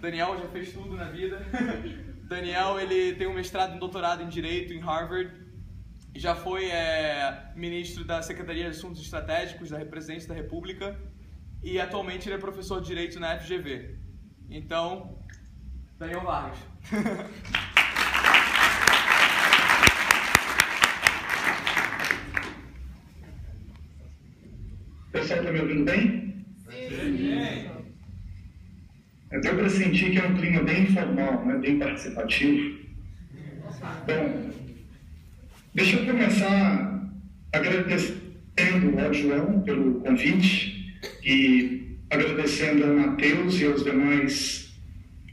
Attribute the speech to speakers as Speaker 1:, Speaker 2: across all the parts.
Speaker 1: Daniel já fez tudo na vida. Daniel, ele tem um mestrado e um doutorado em Direito em Harvard. Já foi ministro da Secretaria de Assuntos Estratégicos da Presidência da República. E atualmente ele é professor de Direito na FGV. Então, Daniel Vargas.
Speaker 2: Pessoal, está me ouvindo bem?
Speaker 1: Sim.
Speaker 2: Deu para sentir que é um clima bem informal, né? Bem participativo. Bom, deixa eu começar agradecendo ao João pelo convite e agradecendo ao Matheus e aos demais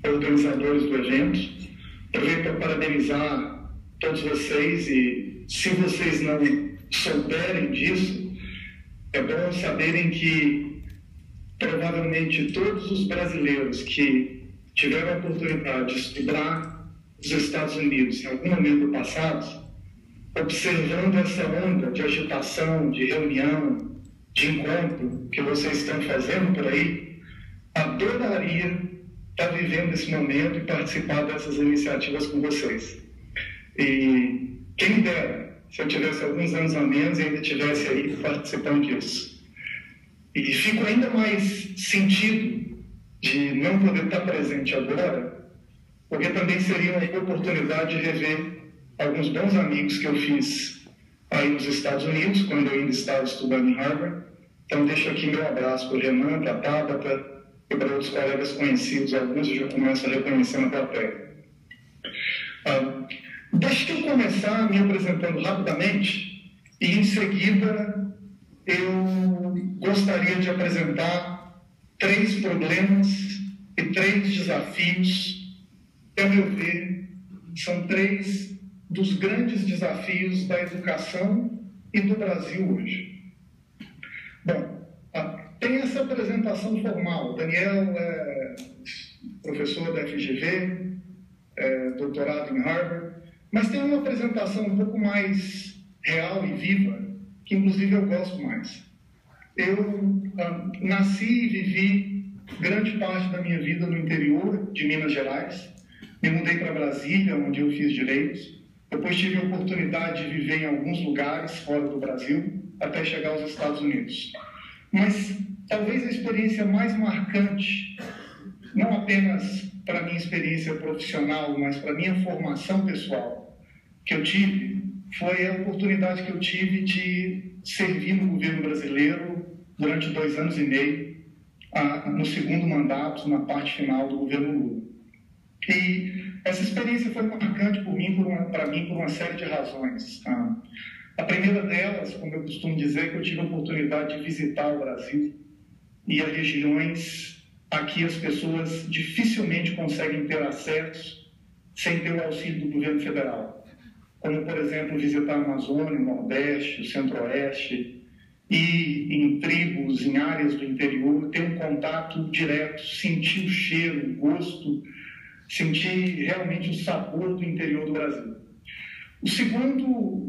Speaker 2: organizadores do evento. Aproveito para parabenizar todos vocês e, se vocês não souberem disso, é bom saberem que provavelmente todos os brasileiros que tiveram a oportunidade de estudar os Estados Unidos em algum momento do passado, observando essa onda de agitação, de reunião, de encontro que vocês estão fazendo por aí, adoraria estar vivendo esse momento e participar dessas iniciativas com vocês. E quem dera, se eu tivesse alguns anos a menos e ainda estivesse aí participando disso. E fico ainda mais sentido de não poder estar presente agora, porque também seria uma oportunidade de rever alguns bons amigos que eu fiz aí nos Estados Unidos, quando eu ainda estava estudando em Harvard. Então deixo aqui meu abraço para o Renan, para a Tabata e para outros colegas conhecidos, alguns eu já começo a reconhecer na plateia. Deixa eu começar me apresentando rapidamente e, em seguida, eu gostaria de apresentar 3 problemas e 3 desafios que, a meu ver, são 3 dos grandes desafios da educação e do Brasil hoje. Bom, tem essa apresentação formal. Daniel é professor da FGV, doutorado em Harvard, mas tem uma apresentação um pouco mais real e viva, que inclusive eu gosto mais. Eu nasci e vivi grande parte da minha vida no interior de Minas Gerais. Me mudei para Brasília, onde eu fiz direitos. Depois tive a oportunidade de viver em alguns lugares fora do Brasil, até chegar aos Estados Unidos. Mas talvez a experiência mais marcante, não apenas para a minha experiência profissional, mas para a minha formação pessoal que eu tive, foi a oportunidade que eu tive de servir no governo brasileiro durante 2 anos e meio, no segundo mandato, na parte final do governo Lula. E essa experiência foi marcante para mim por uma série de razões. A primeira delas, como eu costumo dizer, é que eu tive a oportunidade de visitar o Brasil e as regiões a que as pessoas dificilmente conseguem ter acesso sem ter o auxílio do governo federal. Como, por exemplo, visitar a Amazônia, o Nordeste, o Centro-Oeste, e em tribos, em áreas do interior, ter um contato direto, sentir o cheiro, o gosto, sentir realmente o sabor do interior do Brasil.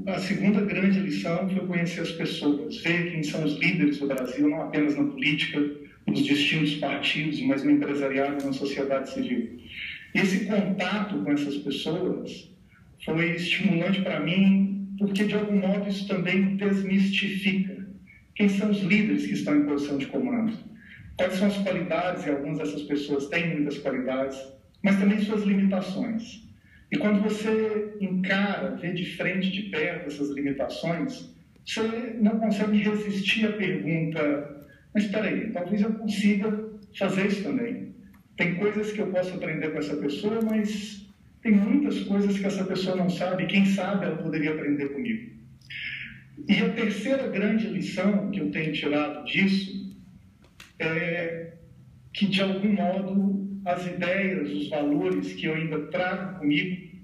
Speaker 2: A segunda grande lição foi conhecer as pessoas, ver quem são os líderes do Brasil, não apenas na política, nos distintos partidos, mas no empresariado e na sociedade civil. Esse contato com essas pessoas foi estimulante para mim, porque de algum modo isso também desmistifica quem são os líderes que estão em posição de comando. Quais são as qualidades, e algumas dessas pessoas têm muitas qualidades, mas também suas limitações. E quando você encara, vê de frente, de perto essas limitações, você não consegue resistir à pergunta: mas espera aí, talvez eu consiga fazer isso também. Tem coisas que eu posso aprender com essa pessoa, mas tem muitas coisas que essa pessoa não sabe, e quem sabe ela poderia aprender comigo. E a terceira grande lição que eu tenho tirado disso é que, de algum modo, as ideias, os valores que eu ainda trago comigo,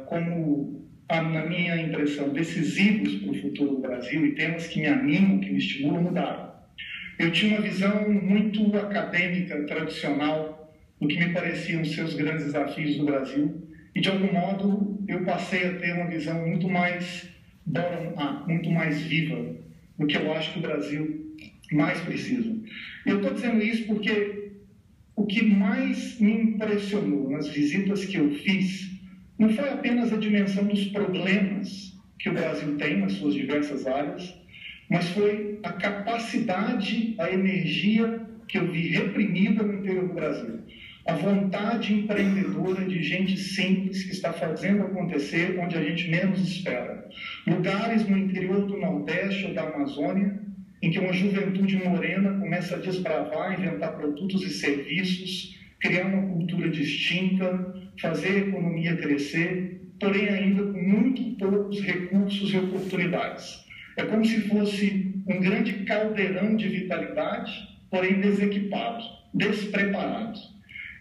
Speaker 2: como, na minha impressão, decisivos para o futuro do Brasil e temas que me animam, que me estimulam, mudaram. Eu tinha uma visão muito acadêmica, tradicional, do que me pareciam ser os grandes desafios do Brasil, e, de algum modo, eu passei a ter uma visão muito mais bottom-up, muito mais viva, do que eu acho que o Brasil mais precisa. E eu estou dizendo isso porque o que mais me impressionou nas visitas que eu fiz não foi apenas a dimensão dos problemas que o Brasil tem nas suas diversas áreas, mas foi a capacidade, a energia que eu vi reprimida no interior do Brasil. A vontade empreendedora de gente simples que está fazendo acontecer onde a gente menos espera. Lugares no interior do Nordeste ou da Amazônia, em que uma juventude morena começa a desbravar, inventar produtos e serviços, criar uma cultura distinta, fazer a economia crescer, porém ainda com muito poucos recursos e oportunidades. É como se fosse um grande caldeirão de vitalidade, porém desequipado, despreparado.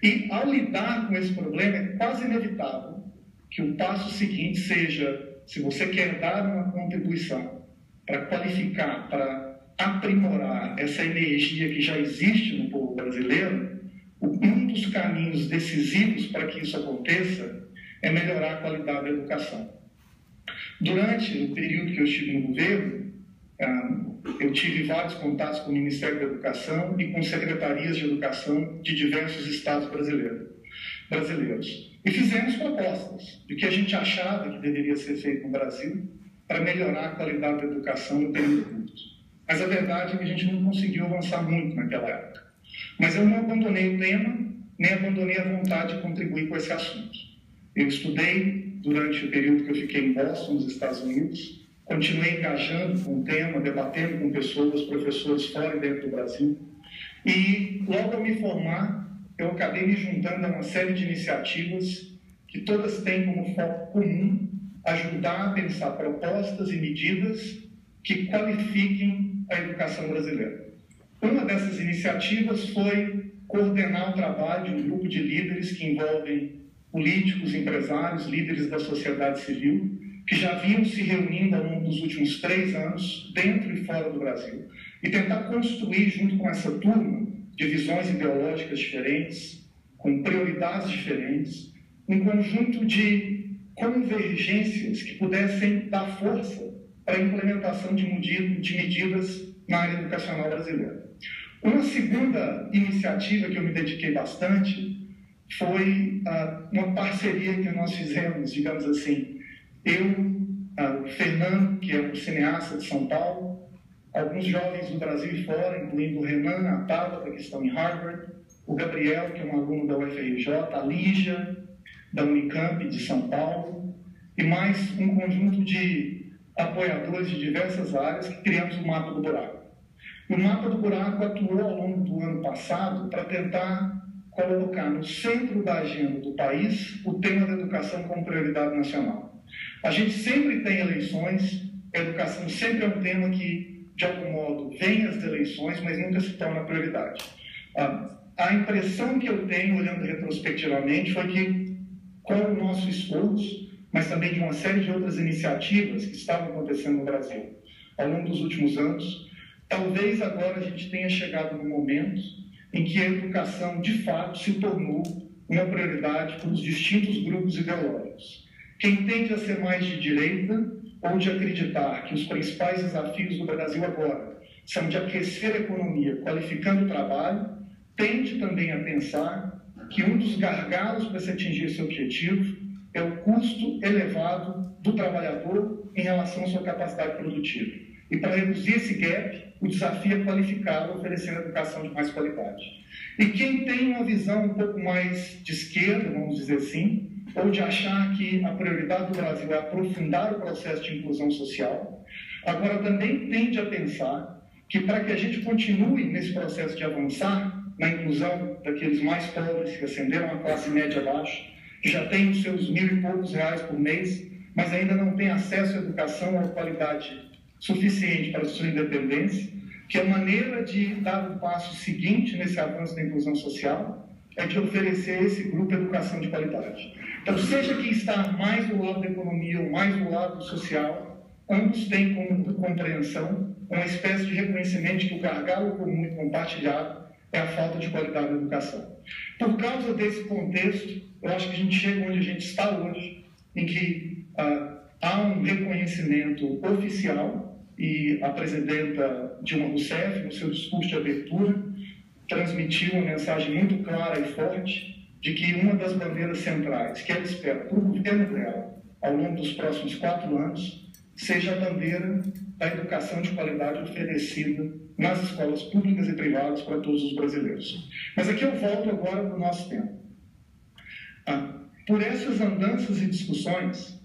Speaker 2: E ao lidar com esse problema, é quase inevitável que o passo seguinte seja, se você quer dar uma contribuição para qualificar, para aprimorar essa energia que já existe no povo brasileiro, um dos caminhos decisivos para que isso aconteça é melhorar a qualidade da educação. Durante o período que eu estive no governo, eu tive vários contatos com o Ministério da Educação e com secretarias de educação de diversos estados brasileiros. E fizemos propostas do que a gente achava que deveria ser feito no Brasil para melhorar a qualidade da educação no período curto. Mas a verdade é que a gente não conseguiu avançar muito naquela época. Mas eu não abandonei o tema, nem abandonei a vontade de contribuir com esse assunto. Eu estudei durante o período que eu fiquei em Boston, nos Estados Unidos, continuei engajando com o tema, debatendo com pessoas, professores fora e dentro do Brasil. E logo ao me formar, eu acabei me juntando a uma série de iniciativas que todas têm como foco comum ajudar a pensar propostas e medidas que qualifiquem a educação brasileira. Uma dessas iniciativas foi coordenar o trabalho de um grupo de líderes que envolvem políticos, empresários, líderes da sociedade civil, que já vinham se reunindo ao longo dos últimos 3 anos, dentro e fora do Brasil, e tentar construir, junto com essa turma, de visões ideológicas diferentes, com prioridades diferentes, um conjunto de convergências que pudessem dar força para a implementação de medidas na área educacional brasileira. Uma segunda iniciativa que eu me dediquei bastante foi uma parceria que nós fizemos, digamos assim, eu, o Fernando, que é um cineasta de São Paulo, alguns jovens do Brasil e fora, incluindo o Renan, a Tabata, que estão em Harvard, o Gabriel, que é um aluno da UFRJ, a Lígia, da Unicamp de São Paulo, e mais um conjunto de apoiadores de diversas áreas que criamos o Mapa do Buraco. O Mapa do Buraco atuou ao longo do ano passado para tentar colocar no centro da agenda do país o tema da educação como prioridade nacional. A gente sempre tem eleições, a educação sempre é um tema que, de algum modo, vem às eleições, mas nunca se torna prioridade. A impressão que eu tenho, olhando retrospectivamente, foi que, com o nosso esforço, mas também de uma série de outras iniciativas que estavam acontecendo no Brasil ao longo dos últimos anos, talvez agora a gente tenha chegado no momento em que a educação, de fato, se tornou uma prioridade para os distintos grupos ideológicos. Quem tende a ser mais de direita ou de acreditar que os principais desafios do Brasil agora são de aquecer a economia, qualificando o trabalho, tende também a pensar que um dos gargalos para se atingir esse objetivo é o custo elevado do trabalhador em relação à sua capacidade produtiva. E para reduzir esse gap, o desafio é qualificá-lo, oferecendo educação de mais qualidade. E quem tem uma visão um pouco mais de esquerda, vamos dizer assim, ou de achar que a prioridade do Brasil é aprofundar o processo de inclusão social, agora também tende a pensar que para que a gente continue nesse processo de avançar na inclusão daqueles mais pobres que ascenderam à classe média baixa, que já têm os seus R$1.000 e poucos por mês, mas ainda não têm acesso à educação ou à qualidade suficiente para a sua independência, que a maneira de dar o passo seguinte nesse avanço da inclusão social é de oferecer a esse grupo educação de qualidade. Então, seja que está mais do lado da economia ou mais do lado social, ambos têm como compreensão uma espécie de reconhecimento que o gargalo comum e compartilhado é a falta de qualidade da educação. Por causa desse contexto, eu acho que a gente chega onde a gente está hoje, em que há um reconhecimento oficial, e a presidenta Dilma Rousseff, no seu discurso de abertura, transmitiu uma mensagem muito clara e forte de que uma das bandeiras centrais que ela espera para o governo dela ao longo dos próximos 4 anos seja a bandeira da educação de qualidade oferecida nas escolas públicas e privadas para todos os brasileiros. Mas aqui eu volto agora para o nosso tema. Por essas andanças e discussões,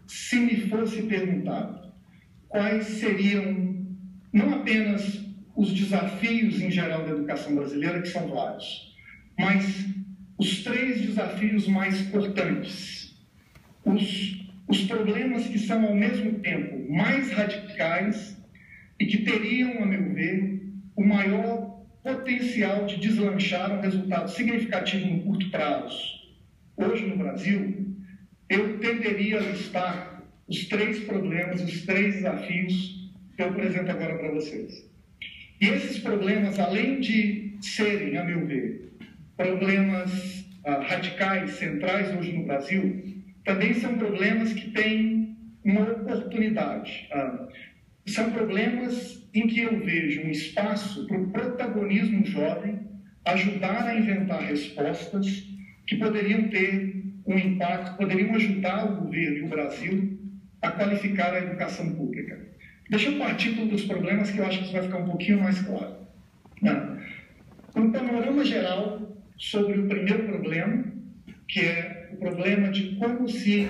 Speaker 2: se me fosse perguntado quais seriam não apenas os desafios em geral da educação brasileira, que são vários, mas os 3 desafios mais importantes, os problemas que são ao mesmo tempo mais radicais e que teriam, a meu ver, o maior potencial de deslanchar um resultado significativo no curto prazo. Hoje no Brasil, eu tenderia a listar os 3 problemas, os 3 desafios que eu apresento agora para vocês. E esses problemas, além de serem, a meu ver, problemas radicais, centrais hoje no Brasil, também são problemas que têm uma oportunidade. São problemas em que eu vejo um espaço para o protagonismo jovem ajudar a inventar respostas que poderiam ter um impacto, poderiam ajudar o governo e o Brasil a qualificar a educação pública. Deixa eu partir dos problemas que eu acho que isso vai ficar um pouquinho mais claro. Um panorama geral sobre o primeiro problema, que é o problema de como se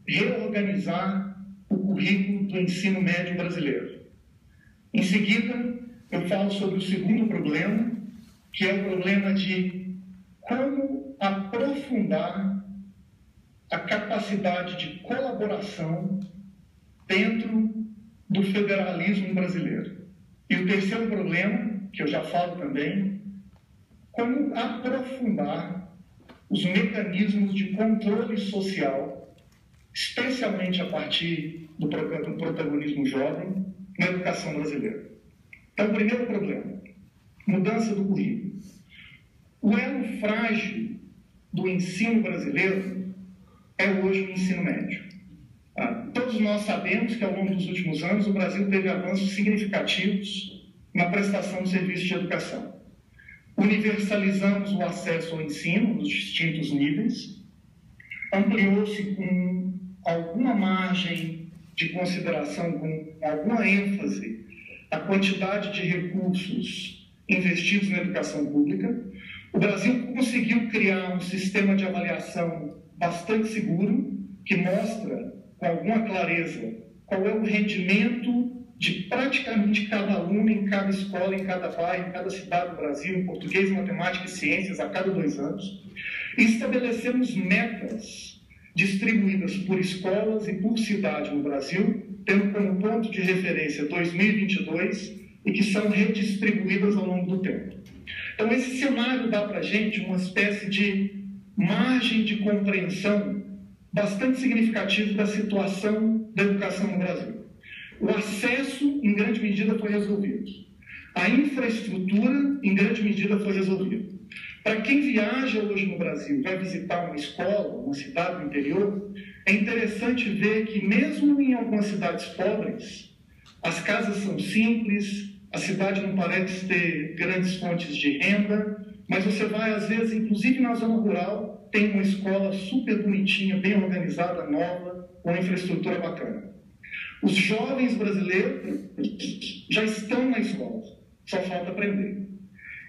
Speaker 2: reorganizar o currículo do ensino médio brasileiro. Em seguida, eu falo sobre o segundo problema, que é o problema de como aprofundar a capacidade de colaboração dentro do federalismo brasileiro. E o terceiro problema, que eu já falo também, como aprofundar os mecanismos de controle social, especialmente a partir do protagonismo jovem, na educação brasileira. Então, o primeiro problema, mudança do currículo. O elo frágil do ensino brasileiro é hoje o ensino médio. Todos nós sabemos que, ao longo dos últimos anos, o Brasil teve avanços significativos na prestação de serviços de educação. Universalizamos o acesso ao ensino nos distintos níveis, ampliou-se com alguma margem de consideração, com alguma ênfase, a quantidade de recursos investidos na educação pública. O Brasil conseguiu criar um sistema de avaliação bastante seguro, que mostra com alguma clareza qual é o rendimento de praticamente cada aluno em cada escola, em cada bairro, em cada cidade do Brasil, em português, matemática e ciências, a cada 2 anos. E estabelecemos metas distribuídas por escolas e por cidade no Brasil, tendo como ponto de referência 2022 e que são redistribuídas ao longo do tempo. Então, esse cenário dá para a gente uma espécie de margem de compreensão bastante significativo da situação da educação no Brasil. O acesso, em grande medida, foi resolvido. A infraestrutura, em grande medida, foi resolvida. Para quem viaja hoje no Brasil, vai visitar uma escola, uma cidade do interior, é interessante ver que, mesmo em algumas cidades pobres, as casas são simples, a cidade não parece ter grandes fontes de renda, mas você vai, às vezes, inclusive na zona rural, tem uma escola super bonitinha, bem organizada, nova, com infraestrutura bacana. Os jovens brasileiros já estão na escola, só falta aprender.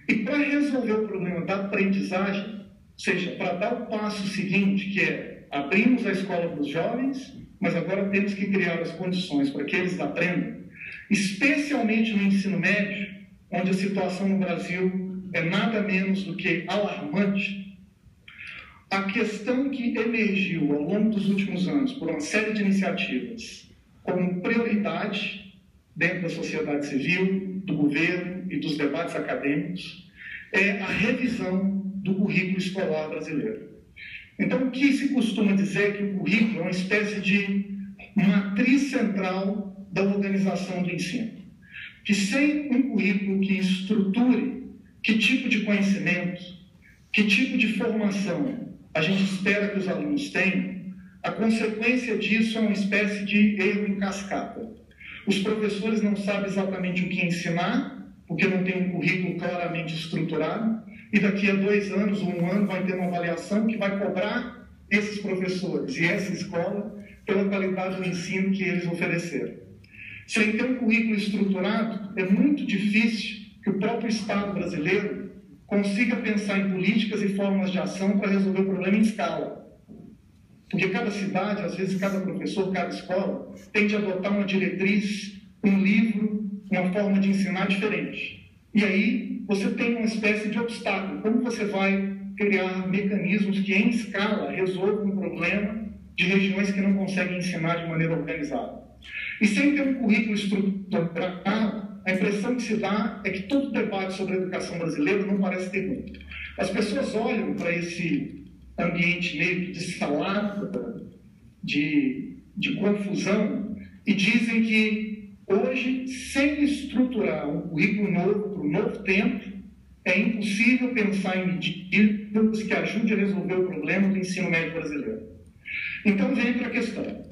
Speaker 2: E para resolver o problema da aprendizagem, ou seja, para dar o passo seguinte, que é abrimos a escola para os jovens, mas agora temos que criar as condições para que eles aprendam, especialmente no ensino médio, onde a situação no Brasil é nada menos do que alarmante. A questão que emergiu ao longo dos últimos anos por uma série de iniciativas como prioridade dentro da sociedade civil, do governo e dos debates acadêmicos é a revisão do currículo escolar brasileiro. Então, o que se costuma dizer é que o currículo é uma espécie de matriz central da organização do ensino. Que sem um currículo que estruture que tipo de conhecimento, que tipo de formação a gente espera que os alunos tenham, a consequência disso é uma espécie de erro em cascata. Os professores não sabem exatamente o que ensinar, porque não tem um currículo claramente estruturado, e daqui a 2 anos ou 1 ano vai ter uma avaliação que vai cobrar esses professores e essa escola pela qualidade do ensino que eles ofereceram. Sem ter um currículo estruturado, é muito difícil que o próprio Estado brasileiro consiga pensar em políticas e formas de ação para resolver o problema em escala. Porque cada cidade, às vezes cada professor, cada escola, tem de adotar uma diretriz, um livro, uma forma de ensinar diferente. E aí você tem uma espécie de obstáculo. Como você vai criar mecanismos que, em escala, resolvam um problema de regiões que não conseguem ensinar de maneira organizada? E sem ter um currículo estruturado, a impressão que se dá é que todo debate sobre a educação brasileira não parece ter muito. As pessoas olham para esse ambiente meio que de salada, de confusão, e dizem que hoje, sem estruturar um currículo novo para o novo tempo, é impossível pensar em medidas que ajudem a resolver o problema do ensino médio brasileiro. Então vem para a questão: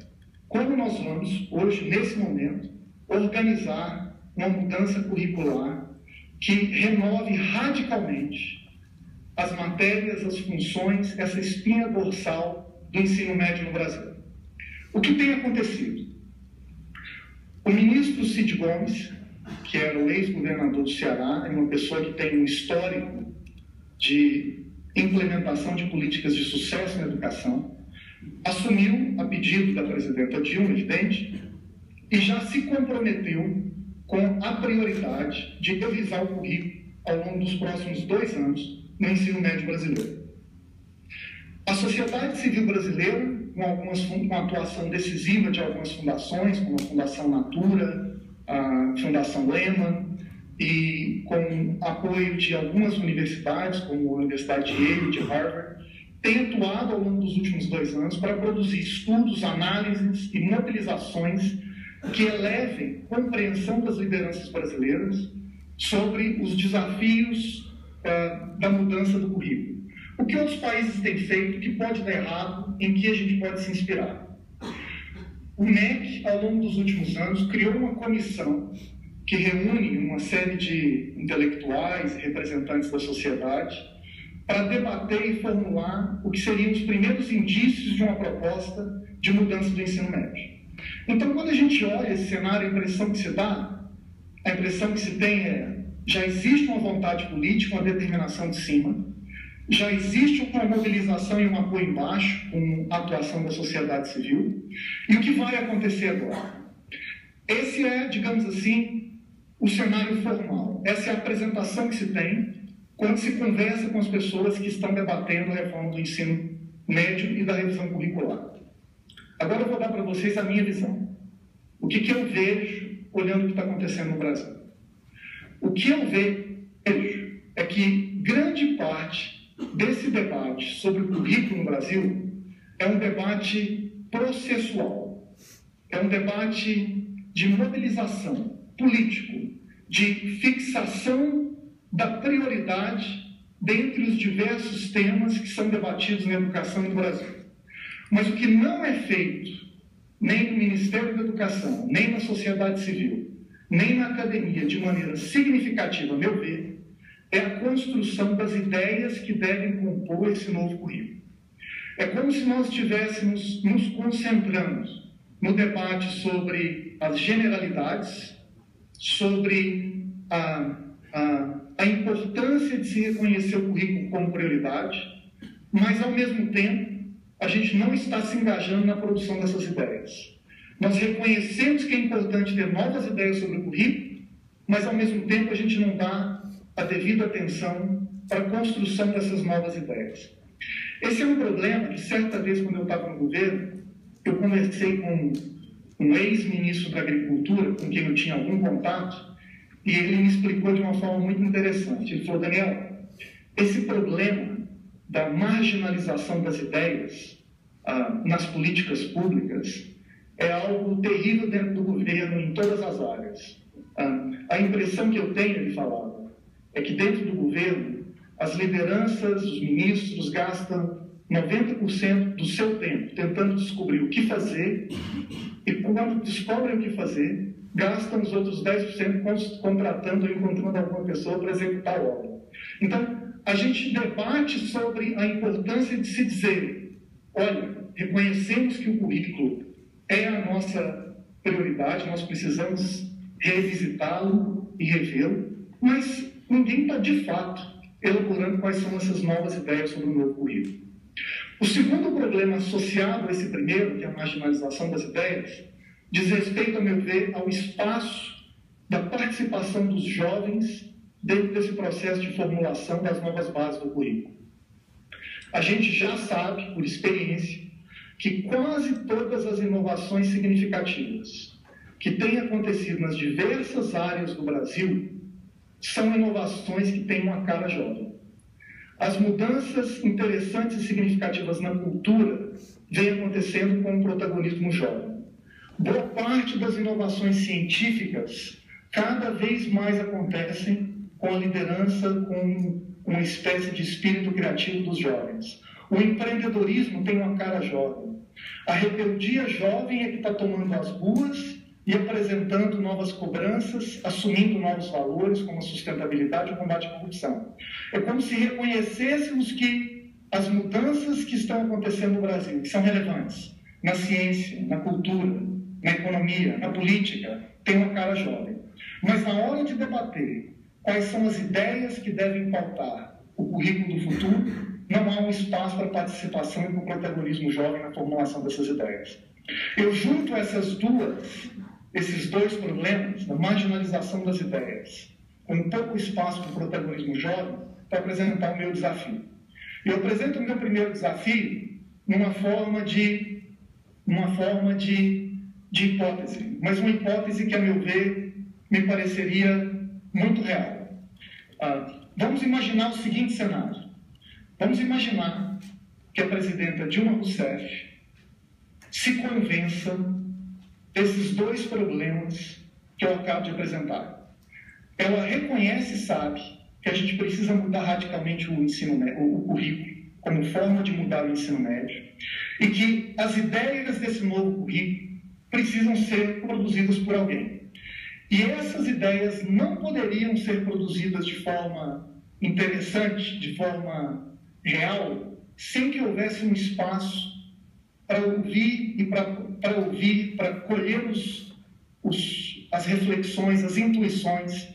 Speaker 2: como nós vamos, hoje, nesse momento, organizar uma mudança curricular que renove radicalmente as matérias, as funções, essa espinha dorsal do ensino médio no Brasil? O que tem acontecido? O ministro Cid Gomes, que era o ex-governador do Ceará, é uma pessoa que tem um histórico de implementação de políticas de sucesso na educação, assumiu, a pedido da presidenta Dilma, evidente, e já se comprometeu com a prioridade de revisar o currículo ao longo dos próximos 2 anos no ensino médio brasileiro. A sociedade civil brasileira, com a atuação decisiva de algumas fundações, como a Fundação Natura, a Fundação Lehman, e com apoio de algumas universidades, como a Universidade de Yale, de Harvard, tem atuado ao longo dos últimos 2 anos para produzir estudos, análises e mobilizações que elevem a compreensão das lideranças brasileiras sobre os desafios da mudança do currículo. O que outros países têm feito, que pode dar errado, em que a gente pode se inspirar? O MEC, ao longo dos últimos anos, criou uma comissão que reúne uma série de intelectuais e representantes da sociedade para debater e formular o que seriam os primeiros indícios de uma proposta de mudança do ensino médio. Então, quando a gente olha esse cenário, a impressão que se tem é: já existe uma vontade política, uma determinação de cima, já existe uma mobilização e um apoio embaixo, com a atuação da sociedade civil, e o que vai acontecer agora? Esse é, digamos assim, o cenário formal. Essa é a apresentação que se tem quando se conversa com as pessoas que estão debatendo a reforma do ensino médio e da revisão curricular. Agora eu vou dar para vocês a minha visão. O que eu vejo olhando o que está acontecendo no Brasil? O que eu vejo é que grande parte desse debate sobre o currículo no Brasil é um debate processual, é um debate de mobilização político, de fixação da prioridade dentre os diversos temas que são debatidos na educação no Brasil. Mas o que não é feito, nem no Ministério da Educação, nem na sociedade civil, nem na academia, de maneira significativa, a meu ver, é a construção das ideias que devem compor esse novo currículo. É como se nós estivéssemos nos concentrando no debate sobre as generalidades, sobre a importância de se reconhecer o currículo como prioridade, mas, ao mesmo tempo, a gente não está se engajando na produção dessas ideias. Nós reconhecemos que é importante ter novas ideias sobre o currículo, mas, ao mesmo tempo, a gente não dá a devida atenção para a construção dessas novas ideias. Esse é um problema que, certa vez, quando eu estava no governo, eu conversei com um ex-ministro da Agricultura, com quem eu tinha algum contato, e ele me explicou de uma forma muito interessante. Ele falou: Daniel, esse problema da marginalização das ideias nas políticas públicas é algo terrível dentro do governo, em todas as áreas. A impressão que eu tenho, ele falava, é que dentro do governo, as lideranças, os ministros gastam 90% do seu tempo tentando descobrir o que fazer, e quando descobrem o que fazer, gastam os outros 10% contratando ou encontrando alguma pessoa para executar a obra. Então, a gente debate sobre a importância de se dizer, olha, reconhecemos que o currículo é a nossa prioridade, nós precisamos revisitá-lo e revê-lo, mas ninguém está, de fato, elaborando quais são essas novas ideias sobre o novo currículo. O segundo problema associado a esse primeiro, que é a marginalização das ideias, diz respeito, a meu ver, ao espaço da participação dos jovens dentro desse processo de formulação das novas bases do currículo. A gente já sabe, por experiência, que quase todas as inovações significativas que têm acontecido nas diversas áreas do Brasil são inovações que têm uma cara jovem. As mudanças interessantes e significativas na cultura vêm acontecendo com o protagonismo jovem. Boa parte das inovações científicas cada vez mais acontecem com a liderança, com uma espécie de espírito criativo dos jovens. O empreendedorismo tem uma cara jovem. A rebeldia jovem é que está tomando as ruas e apresentando novas cobranças, assumindo novos valores, como a sustentabilidade e o combate à corrupção. É como se reconhecêssemos que as mudanças que estão acontecendo no Brasil, que são relevantes na ciência, na cultura, na economia, na política, têm uma cara jovem. Mas na hora de debater quais são as ideias que devem pautar o currículo do futuro, não há um espaço para participação e para o protagonismo jovem na formulação dessas ideias. Eu junto esses dois problemas, a marginalização das ideias, com pouco espaço para o protagonismo jovem, para apresentar o meu desafio. Eu apresento o meu primeiro desafio numa forma de hipótese, mas uma hipótese que, a meu ver, me pareceria muito real. Vamos imaginar o seguinte cenário. Vamos imaginar que a presidenta Dilma Rousseff se convença desses dois problemas que eu acabo de apresentar. Ela reconhece e sabe que a gente precisa mudar radicalmente o currículo como forma de mudar o ensino médio e que as ideias desse novo currículo precisam ser produzidas por alguém. E essas ideias não poderiam ser produzidas de forma interessante, de forma real, sem que houvesse um espaço para ouvir e para colher as reflexões, as intuições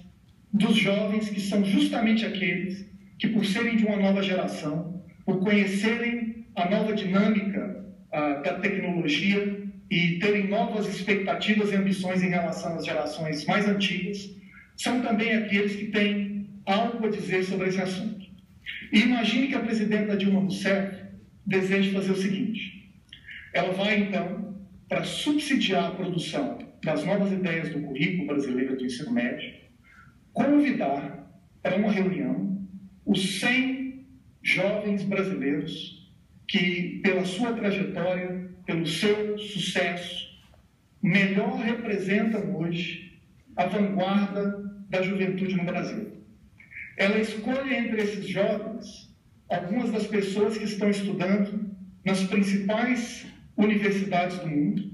Speaker 2: dos jovens, que são justamente aqueles que, por serem de uma nova geração, por conhecerem a nova dinâmica da tecnologia e terem novas expectativas e ambições em relação às gerações mais antigas, são também aqueles que têm algo a dizer sobre esse assunto. E imagine que a presidenta Dilma Rousseff deseje fazer o seguinte: ela vai, então, para subsidiar a produção das novas ideias do currículo brasileiro do ensino médio, convidar para uma reunião os 100 jovens brasileiros que, pela sua trajetória, pelo seu sucesso, melhor representam hoje a vanguarda da juventude no Brasil. Ela escolhe entre esses jovens algumas das pessoas que estão estudando nas principais universidades do mundo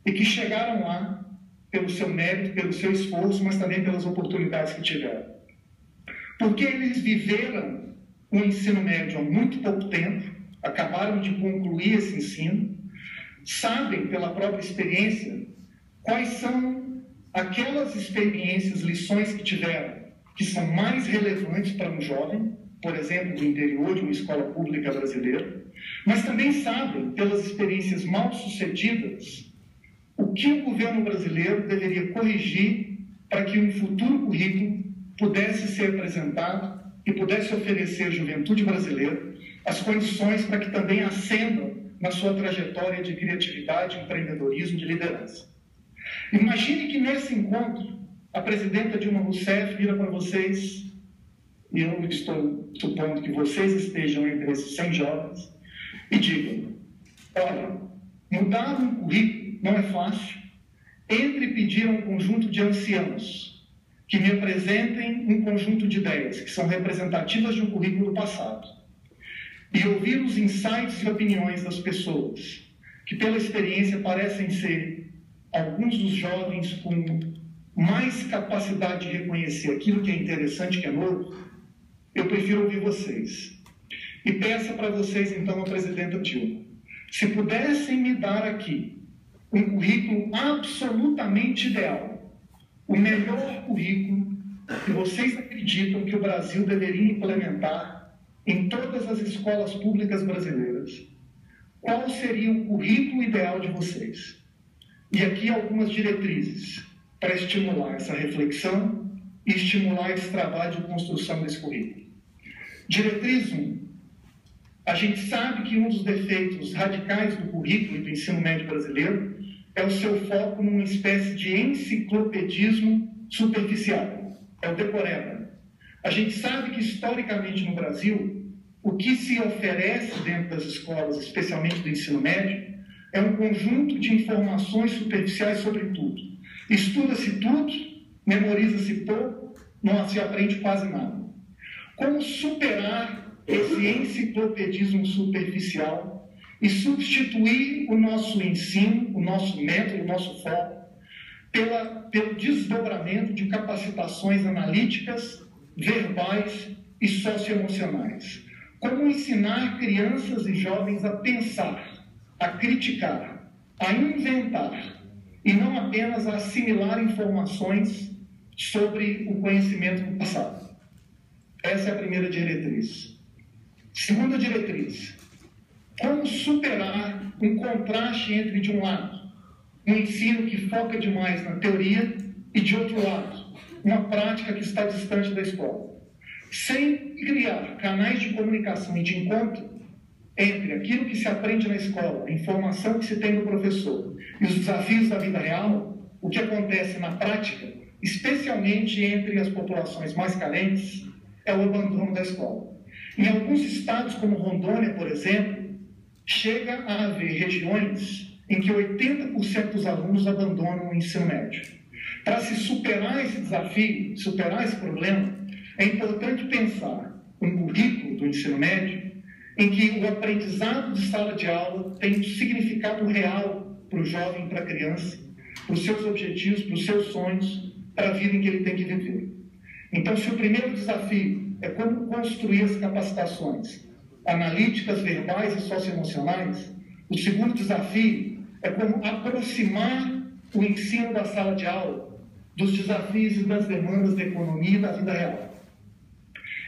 Speaker 2: e que chegaram lá pelo seu mérito, pelo seu esforço, mas também pelas oportunidades que tiveram. Porque eles viveram o ensino médio há muito pouco tempo, acabaram de concluir esse ensino, sabem pela própria experiência quais são aquelas experiências, lições que tiveram, que são mais relevantes para um jovem, por exemplo, do interior de uma escola pública brasileira, mas também sabem, pelas experiências mal sucedidas, o que o governo brasileiro deveria corrigir para que um futuro currículo pudesse ser apresentado e pudesse oferecer à juventude brasileira as condições para que também ascendam na sua trajetória de criatividade, empreendedorismo, de liderança. Imagine que nesse encontro a presidenta Dilma Rousseff vira para vocês, e eu estou supondo que vocês estejam entre esses 100 jovens, e digam: olha, mudar um currículo não é fácil. Entre e pedir a um conjunto de anciãos que me apresentem um conjunto de ideias que são representativas de um currículo do passado e ouvir os insights e opiniões das pessoas que, pela experiência, parecem ser alguns dos jovens com mais capacidade de reconhecer aquilo que é interessante, que é novo, eu prefiro ouvir vocês. E peço para vocês, então, a presidenta Dilma, se pudessem me dar aqui um currículo absolutamente ideal, o melhor currículo que vocês acreditam que o Brasil deveria implementar em todas as escolas públicas brasileiras, qual seria o currículo ideal de vocês? E aqui algumas diretrizes para estimular essa reflexão e estimular esse trabalho de construção desse currículo. Diretriz 1. A gente sabe que um dos defeitos radicais do currículo e do ensino médio brasileiro é o seu foco numa espécie de enciclopedismo superficial. É o decoreba. A gente sabe que, historicamente, no Brasil, o que se oferece dentro das escolas, especialmente do ensino médio, é um conjunto de informações superficiais sobre tudo. Estuda-se tudo, memoriza-se pouco, não se aprende quase nada. Como superar esse enciclopedismo superficial e substituir o nosso ensino, o nosso método, o nosso foco, pelo desdobramento de capacitações analíticas, verbais e socioemocionais? Como ensinar crianças e jovens a pensar, a criticar, a inventar, e não apenas a assimilar informações sobre o conhecimento do passado? Essa é a primeira diretriz. Segunda diretriz: como superar um contraste entre, de um lado, um ensino que foca demais na teoria e, de outro lado, uma prática que está distante da escola, sem criar canais de comunicação e de encontro entre aquilo que se aprende na escola, a informação que se tem do professor e os desafios da vida real. O que acontece na prática, especialmente entre as populações mais carentes, é o abandono da escola. Em alguns estados, como Rondônia, por exemplo, chega a haver regiões em que 80% dos alunos abandonam o ensino médio. Para se superar esse desafio, superar esse problema, é importante pensar um currículo do ensino médio em que o aprendizado de sala de aula tem um significado real para o jovem, para a criança, para os seus objetivos, para os seus sonhos, para a vida em que ele tem que viver. Então, se o primeiro desafio é como construir as capacitações analíticas, verbais e socioemocionais, o segundo desafio é como aproximar o ensino da sala de aula dos desafios e das demandas da economia e da vida real.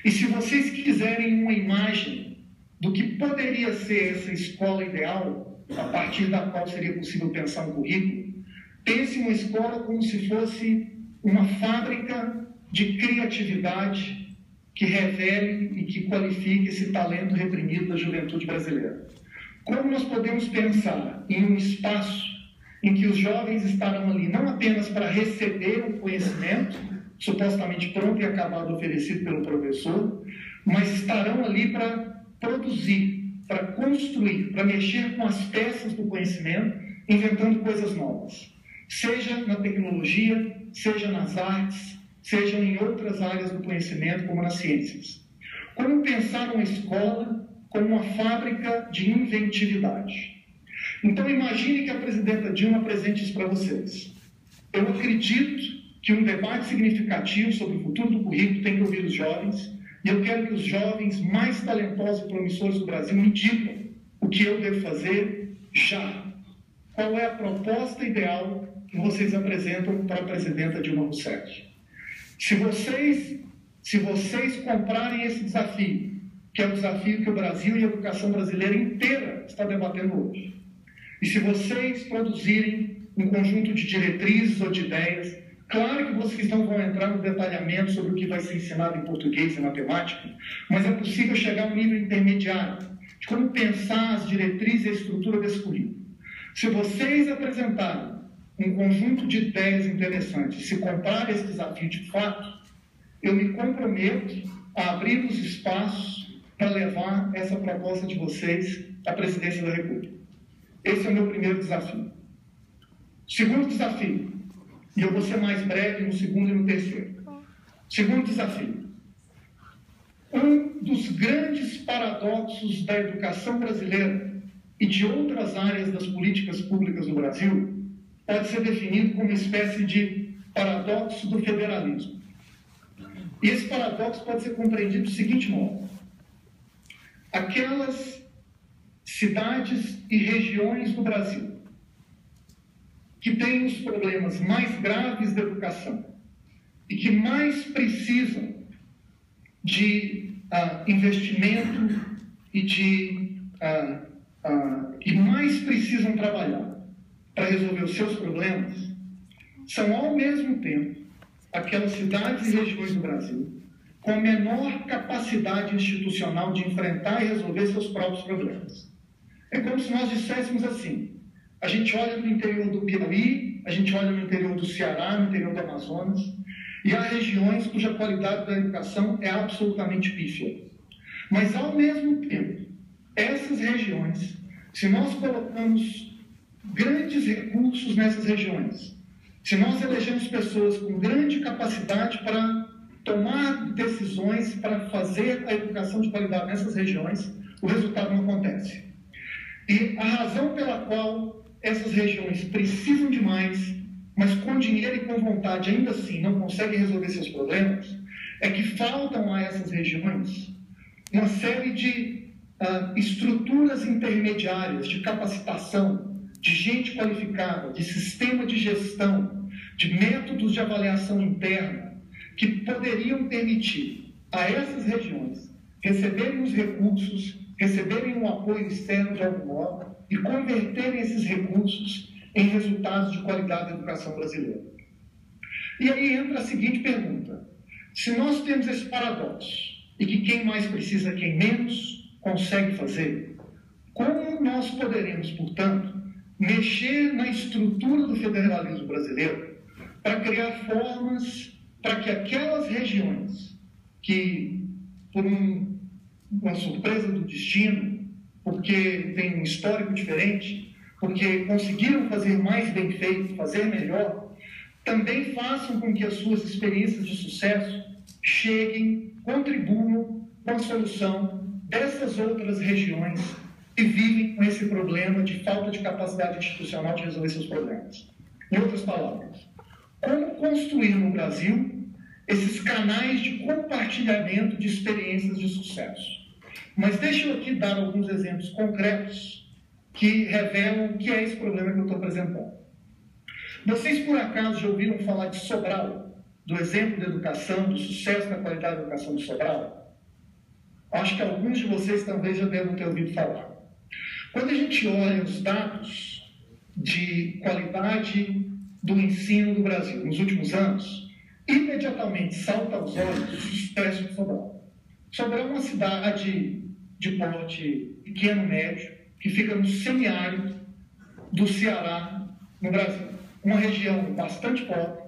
Speaker 2: E se vocês quiserem uma imagem do que poderia ser essa escola ideal, a partir da qual seria possível pensar um currículo, pense uma escola como se fosse uma fábrica de criatividade que revele e que qualifique esse talento reprimido da juventude brasileira. Como nós podemos pensar em um espaço em que os jovens estarão ali não apenas para receber o conhecimento, supostamente pronto e acabado oferecido pelo professor, mas estarão ali para produzir, para construir, para mexer com as peças do conhecimento, inventando coisas novas, seja na tecnologia, seja nas artes, seja em outras áreas do conhecimento, como nas ciências. Como pensar uma escola como uma fábrica de inventividade? Então, imagine que a presidenta Dilma apresente isso para vocês. Eu acredito que um debate significativo sobre o futuro do currículo tem que ouvir os jovens, e eu quero que os jovens mais talentosos e promissores do Brasil me digam o que eu devo fazer já. Qual é a proposta ideal que vocês apresentam para a presidenta Dilma Rousseff? Se vocês comprarem esse desafio, que é o desafio que o Brasil e a educação brasileira inteira está debatendo hoje, e se vocês produzirem um conjunto de diretrizes ou de ideias, claro que vocês não vão entrar no detalhamento sobre o que vai ser ensinado em português e matemática, mas é possível chegar a um nível intermediário de como pensar as diretrizes e a estrutura desse currículo. Se vocês apresentarem um conjunto de ideias interessantes, se comprarem esse desafio de fato, eu me comprometo a abrir os espaços para levar essa proposta de vocês à presidência da República. Esse é o meu primeiro desafio. Segundo desafio, e eu vou ser mais breve no segundo e no terceiro. Segundo desafio. Um dos grandes paradoxos da educação brasileira e de outras áreas das políticas públicas do Brasil pode ser definido como uma espécie de paradoxo do federalismo. E esse paradoxo pode ser compreendido do seguinte modo: aquelas cidades e regiões do Brasil que têm os problemas mais graves da educação e que mais precisam de investimento e que mais precisam trabalhar para resolver os seus problemas, são ao mesmo tempo aquelas cidades e regiões do Brasil com a menor capacidade institucional de enfrentar e resolver seus próprios problemas. É como se nós disséssemos assim: a gente olha no interior do Piauí, a gente olha no interior do Ceará, no interior do Amazonas, e há regiões cuja qualidade da educação é absolutamente pífia. Mas, ao mesmo tempo, essas regiões, se nós colocamos grandes recursos nessas regiões, se nós elegemos pessoas com grande capacidade para tomar decisões, para fazer a educação de qualidade nessas regiões, o resultado não acontece. E a razão pela qual essas regiões precisam de mais, mas com dinheiro e com vontade ainda assim não conseguem resolver seus problemas, é que faltam a essas regiões uma série de estruturas intermediárias de capacitação, de gente qualificada, de sistema de gestão, de métodos de avaliação interna, que poderiam permitir a essas regiões receberem os recursos, receberem um apoio externo de algum modo e converterem esses recursos em resultados de qualidade da educação brasileira. E aí entra a seguinte pergunta: se nós temos esse paradoxo e que quem mais precisa, quem menos consegue fazer, como nós poderemos, portanto, mexer na estrutura do federalismo brasileiro para criar formas para que aquelas regiões que, por uma surpresa do destino, porque tem um histórico diferente, porque conseguiram fazer mais bem feito, fazer melhor, também façam com que as suas experiências de sucesso cheguem, contribuam com a solução dessas outras regiões que vivem com esse problema de falta de capacidade institucional de resolver seus problemas. Em outras palavras, como construir no Brasil esses canais de compartilhamento de experiências de sucesso. Mas deixa eu aqui dar alguns exemplos concretos que revelam o que é esse problema que eu estou apresentando. Vocês, por acaso, já ouviram falar de Sobral? Do exemplo da educação, do sucesso da qualidade da educação de Sobral? Acho que alguns de vocês talvez já devem ter ouvido falar. Quando a gente olha os dados de qualidade do ensino do Brasil nos últimos anos, imediatamente salta aos olhos o sucesso de Sobral. Sobral é uma cidade de porte pequeno, médio, que fica no semiárido do Ceará, no Brasil. Uma região bastante pobre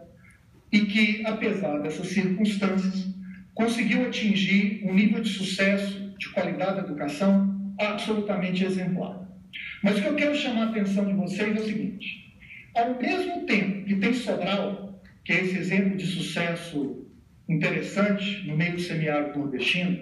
Speaker 2: e que, apesar dessas circunstâncias, conseguiu atingir um nível de sucesso, de qualidade da educação absolutamente exemplar. Mas o que eu quero chamar a atenção de vocês é o seguinte: ao mesmo tempo que tem Sobral, que é esse exemplo de sucesso interessante no meio do semiárido nordestino,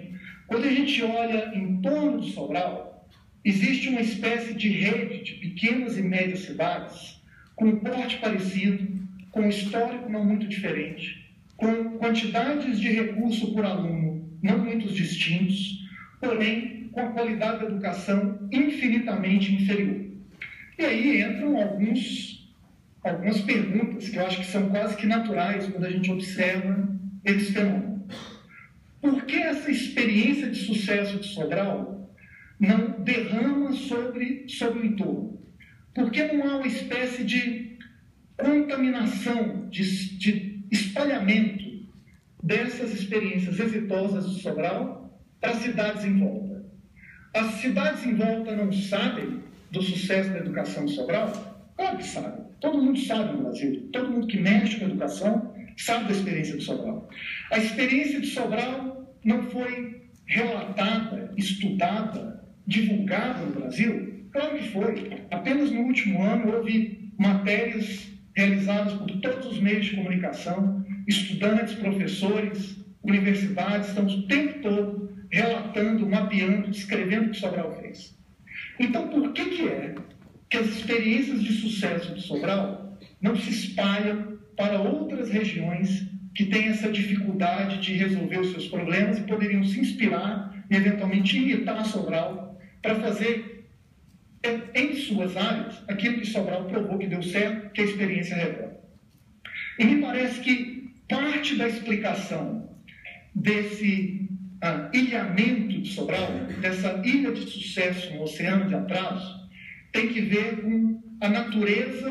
Speaker 2: quando a gente olha em torno de Sobral, existe uma espécie de rede de pequenas e médias cidades com um porte parecido, com um histórico não muito diferente, com quantidades de recurso por aluno não muito distintos, porém com a qualidade da educação infinitamente inferior. E aí entram algumas perguntas que eu acho que são quase que naturais quando a gente observa esse fenômeno. Por que essa experiência de sucesso de Sobral não derrama sobre o entorno? Por que não há uma espécie de contaminação, de espalhamento dessas experiências exitosas de Sobral para as cidades em volta? As cidades em volta não sabem do sucesso da educação de Sobral? Claro que sabem. Todo mundo sabe no Brasil. Todo mundo que mexe com a educação sabe da experiência de Sobral. A experiência de Sobral não foi relatada, estudada, divulgada no Brasil? Claro que foi. Apenas no último ano houve matérias realizadas por todos os meios de comunicação, estudantes, professores, universidades, estamos o tempo todo relatando, mapeando, descrevendo o que Sobral fez. Então, por que é que as experiências de sucesso de Sobral não se espalham para outras regiões que têm essa dificuldade de resolver os seus problemas e poderiam se inspirar e eventualmente imitar Sobral para fazer em suas áreas aquilo que Sobral provou que deu certo, que a experiência revela. E me parece que parte da explicação desse ilhamento de Sobral, dessa ilha de sucesso no oceano de atraso, tem que ver com a natureza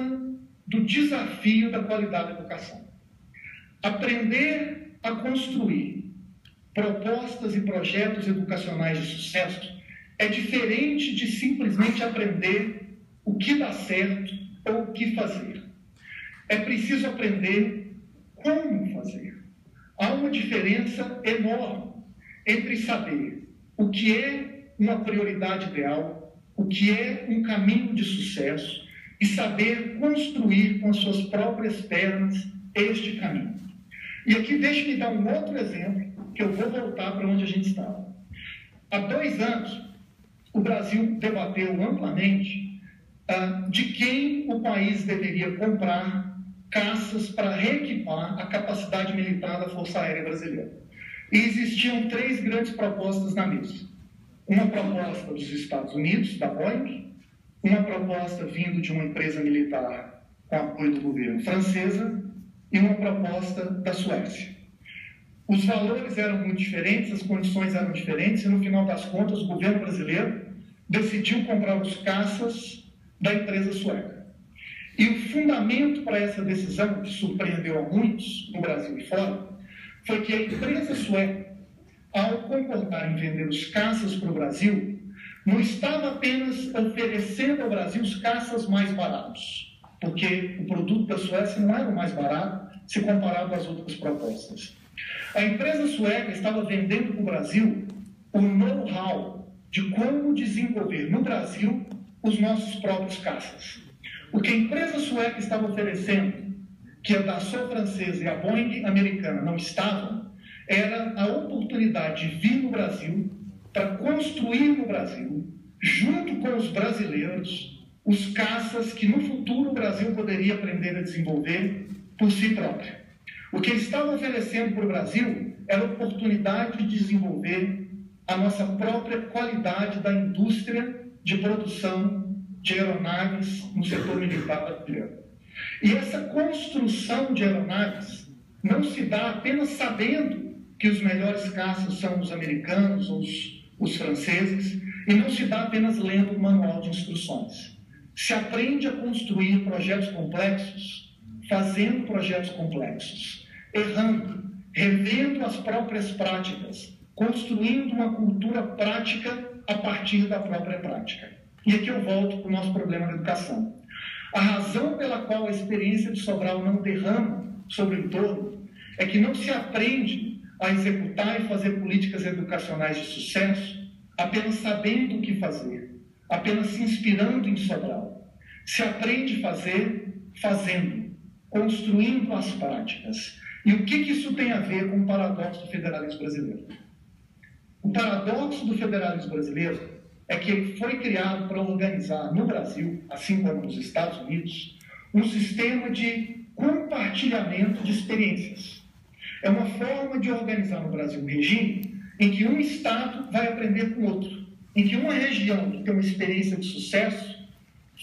Speaker 2: do desafio da qualidade da educação. Aprender a construir propostas e projetos educacionais de sucesso é diferente de simplesmente aprender o que dá certo ou o que fazer. É preciso aprender como fazer. Há uma diferença enorme entre saber o que é uma prioridade ideal, o que é um caminho de sucesso, e saber construir com as suas próprias pernas este caminho. E aqui deixe-me dar um outro exemplo, que eu vou voltar para onde a gente estava. Há 2 anos, o Brasil debateu amplamente de quem o país deveria comprar caças para reequipar a capacidade militar da Força Aérea Brasileira. E existiam 3 grandes propostas na mesa. Uma proposta dos Estados Unidos, da Boeing, uma proposta vindo de uma empresa militar com apoio do governo francesa e uma proposta da Suécia. Os valores eram muito diferentes, as condições eram diferentes e, no final das contas, o governo brasileiro decidiu comprar os caças da empresa sueca. E o fundamento para essa decisão, que surpreendeu a muitos no Brasil e fora, foi que a empresa sueca, ao concordar em vender os caças para o Brasil, não estava apenas oferecendo ao Brasil os caças mais baratos, porque o produto da Suécia não era o mais barato se comparado às outras propostas. A empresa sueca estava vendendo para o Brasil o know-how de como desenvolver no Brasil os nossos próprios caças. O que a empresa sueca estava oferecendo, que a Dassault francesa e a Boeing americana não estavam, era a oportunidade de vir no Brasil para construir no Brasil, junto com os brasileiros, os caças que no futuro o Brasil poderia aprender a desenvolver por si próprio. O que eles estavam oferecendo para o Brasil era a oportunidade de desenvolver a nossa própria qualidade da indústria de produção de aeronaves no setor militar brasileiro. E essa construção de aeronaves não se dá apenas sabendo que os melhores caças são os americanos ou os franceses, e não se dá apenas lendo o manual de instruções. Se aprende a construir projetos complexos, fazendo projetos complexos, errando, revendo as próprias práticas, construindo uma cultura prática a partir da própria prática. E aqui eu volto para o nosso problema da educação. A razão pela qual a experiência de Sobral não derrama sobre o entorno é que não se aprende a executar e fazer políticas educacionais de sucesso apenas sabendo o que fazer, apenas se inspirando em Sobral. Se aprende a fazer fazendo, construindo as práticas. E o que isso tem a ver com o paradoxo do federalismo brasileiro? O paradoxo do federalismo brasileiro é que ele foi criado para organizar no Brasil, assim como nos Estados Unidos, um sistema de compartilhamento de experiências. É uma forma de organizar no Brasil um regime em que um Estado vai aprender com o outro, em que uma região que tem uma experiência de sucesso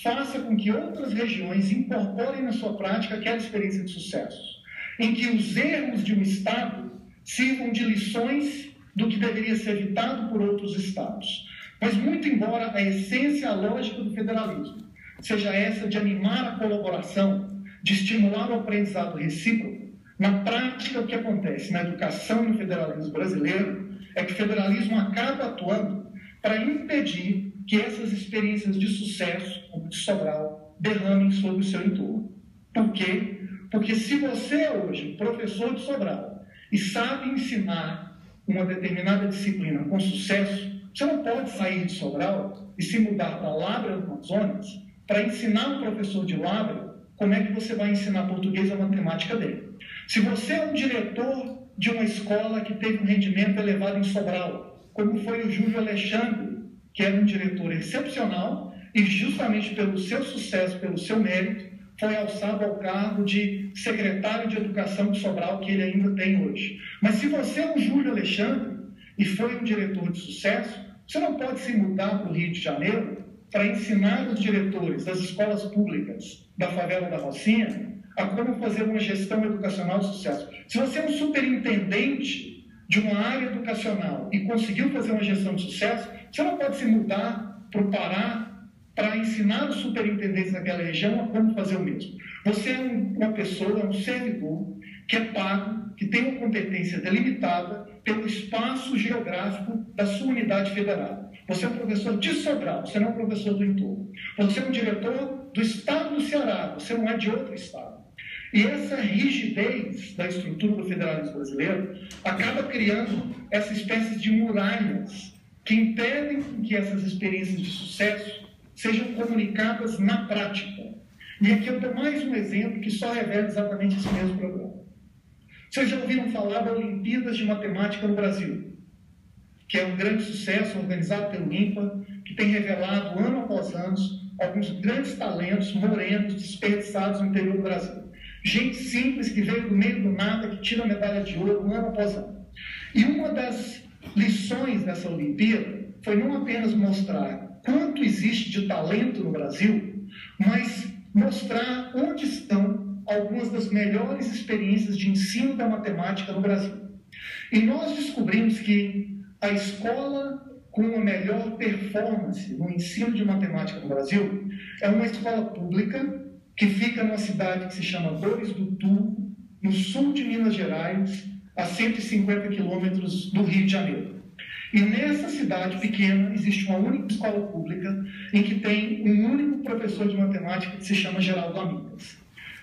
Speaker 2: faça com que outras regiões incorporem na sua prática aquela experiência de sucesso, em que os erros de um Estado sirvam de lições do que deveria ser evitado por outros Estados. Mas, muito embora a essência, a lógica do federalismo seja essa de animar a colaboração, de estimular o aprendizado recíproco, na prática o que acontece na educação e no federalismo brasileiro é que o federalismo acaba atuando para impedir que essas experiências de sucesso, como de Sobral, derramem sobre o seu entorno. Por quê? Porque se você é hoje professor de Sobral e sabe ensinar uma determinada disciplina com sucesso, você não pode sair de Sobral e se mudar para Lavra do Amazonas para ensinar um professor de Lavra como é que você vai ensinar português ou matemática dele. Se você é um diretor de uma escola que teve um rendimento elevado em Sobral, como foi o Júlio Alexandre, que era um diretor excepcional e justamente pelo seu sucesso, pelo seu mérito, foi alçado ao cargo de secretário de Educação de Sobral, que ele ainda tem hoje. Mas se você é um Júlio Alexandre e foi um diretor de sucesso, você não pode se mudar para o Rio de Janeiro para ensinar os diretores das escolas públicas da favela da Rocinha a como fazer uma gestão educacional de sucesso. Se você é um superintendente de uma área educacional e conseguiu fazer uma gestão de sucesso, você não pode se mudar para o Pará para ensinar os superintendentes daquela região a como fazer o mesmo. Você é uma pessoa, um servidor que é pago, que tem uma competência delimitada pelo espaço geográfico da sua unidade federal. Você é um professor de Sobral, você não é um professor do entorno. Você é um diretor do estado do Ceará, você não é de outro estado. E essa rigidez da estrutura do federalismo brasileiro acaba criando essa espécie de muralhas que impedem que essas experiências de sucesso sejam comunicadas na prática. E aqui eu dou mais um exemplo que só revela exatamente esse mesmo problema. Vocês já ouviram falar da Olimpíadas de Matemática no Brasil, que é um grande sucesso organizado pelo INPA, que tem revelado, ano após ano, alguns grandes talentos morenos desperdiçados no interior do Brasil. Gente simples que veio do meio do nada, que tira medalha de ouro ano após ano. E uma das lições dessa Olimpíada foi não apenas mostrar quanto existe de talento no Brasil, mas mostrar onde estão algumas das melhores experiências de ensino da matemática no Brasil. E nós descobrimos que a escola com a melhor performance no ensino de matemática no Brasil é uma escola pública que fica numa cidade que se chama Dores do Turvo, no sul de Minas Gerais, a 150 quilômetros do Rio de Janeiro. E nessa cidade pequena existe uma única escola pública em que tem um único professor de matemática que se chama Geraldo Amintas.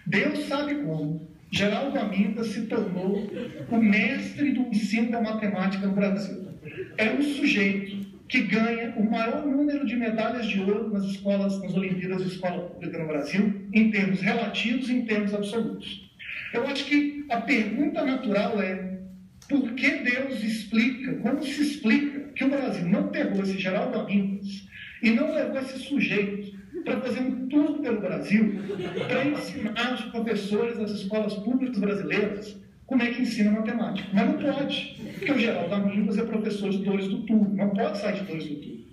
Speaker 2: Deus sabe como Geraldo Amintas se tornou o mestre do ensino da matemática no Brasil. É um sujeito que ganha o maior número de medalhas de ouro nas Olimpíadas de Escola Pública no Brasil, em termos relativos e em termos absolutos. Eu acho que a pergunta natural é: por que Deus explica, como se explica que o Brasil não pegou esse Geraldo Amintas e não levou esse sujeito para fazer um tour pelo Brasil para ensinar os professores das escolas públicas brasileiras como é que ensina matemática? Mas não pode, porque o Geraldo Amintas é professor de Dores do Turvo, não pode sair de Dores do Turvo.